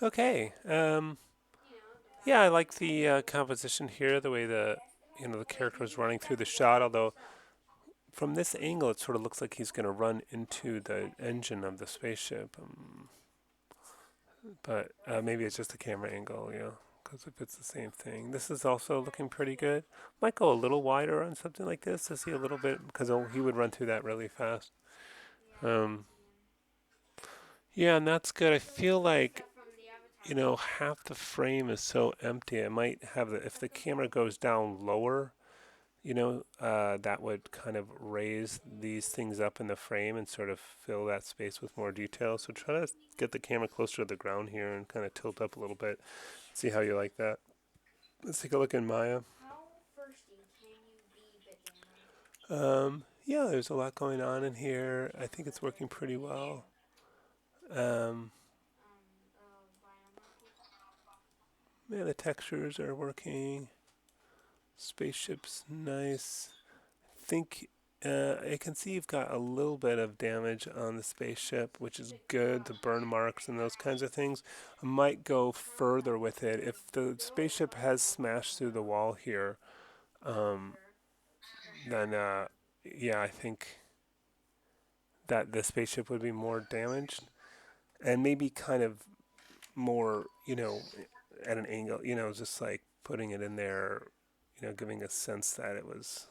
Okay. Yeah, I like the composition here, the way the character is running through the shot. Although from this angle, it sort of looks like he's going to run into the engine of the spaceship. But maybe it's just a camera angle, because if it's the same thing. This is also looking pretty good. Might go a little wider on something like this to see a little bit, because he would run through that really fast. Um, yeah, and that's good. I feel like, half the frame is so empty. I might have if the camera goes down lower, that would kind of raise these things up in the frame and sort of fill that space with more detail. So try to get the camera closer to the ground here and kind of tilt up a little bit. See how you like that. Let's take a look in Maya. Yeah, there's a lot going on in here. I think it's working pretty well. Um, yeah, the textures are working. Spaceship's nice. Think I can see you've got a little bit of damage on the spaceship, which is good. The burn marks and those kinds of things. I might go further with it. If the spaceship has smashed through the wall here, um, then yeah, I think that the spaceship would be more damaged, and maybe kind of more, at an angle, just like putting it in there, giving a sense that it was.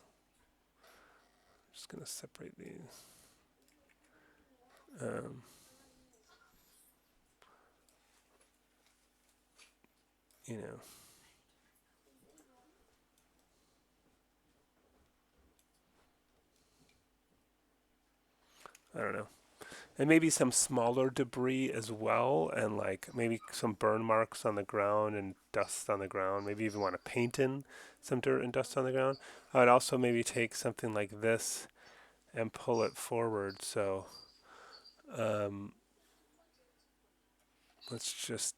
Just gonna separate these. Um, you know, I don't know. And maybe some smaller debris as well, and like maybe some burn marks on the ground and dust on the ground. Maybe even want to paint in some dirt and dust on the ground. I would also maybe take something like this and pull it forward. So um, let's just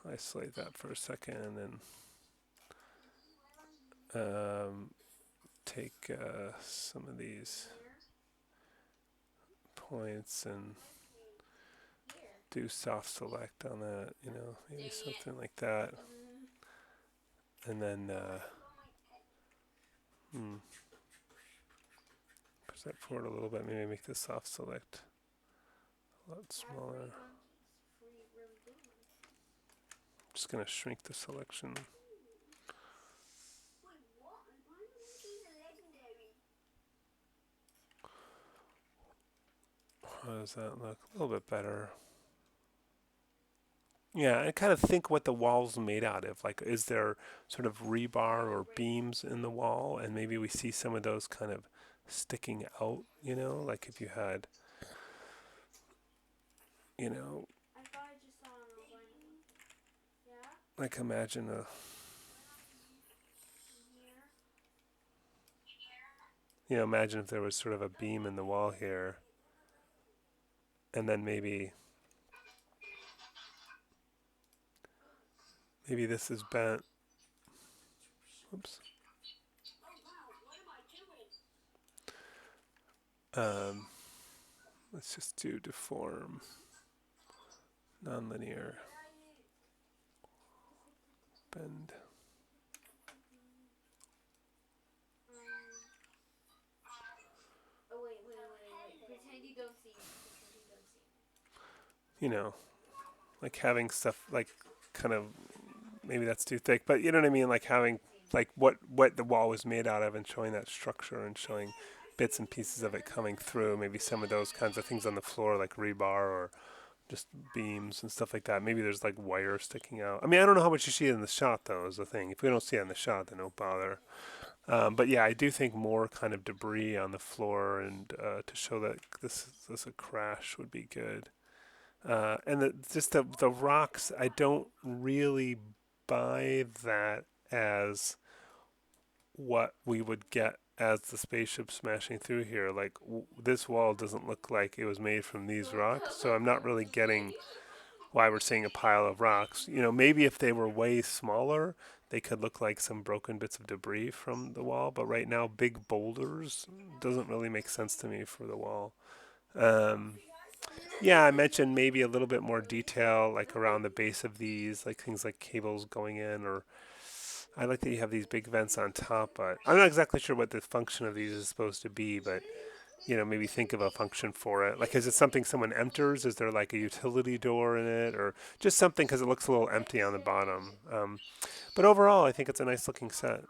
isolate that for a second and then take some of these points and do soft select on that, maybe something like that. And then hmm, push that forward a little bit, maybe make the soft select a lot smaller. Just going to shrink the selection. How does that look? A little bit better. Yeah, I kind of think what the wall's made out of. Like, is there sort of rebar or beams in the wall? And maybe we see some of those kind of sticking out, like if you had, you know, like imagine imagine if there was sort of a beam in the wall here, and then maybe this is bent. Oops. Um, let's just do deform, nonlinear, bend. You know, like having stuff like kind of maybe that's too thick, but you know what I mean. Like having like what the wall was made out of and showing that structure and showing bits and pieces of it coming through. Maybe some of those kinds of things on the floor, like rebar or just beams and stuff like that. Maybe there's like wire sticking out. I mean, I don't know how much you see in the shot though. Is the thing. If we don't see it in the shot, then don't bother. But yeah, I do think more kind of debris on the floor and to show that this a crash would be good. And just the rocks, I don't really buy that as what we would get as the spaceship smashing through here. Like this wall doesn't look like it was made from these rocks, so I'm not really getting why we're seeing a pile of rocks. Maybe if they were way smaller, they could look like some broken bits of debris from the wall. But right now, big boulders doesn't really make sense to me for the wall. Um, Yeah, I mentioned maybe a little bit more detail, like around the base of these, like things like cables going in, or I like that you have these big vents on top, but I'm not exactly sure what the function of these is supposed to be, but maybe think of a function for it. Like, is it something someone enters? Is there like a utility door in it, or just something because it looks a little empty on the bottom? But overall, I think it's a nice looking set.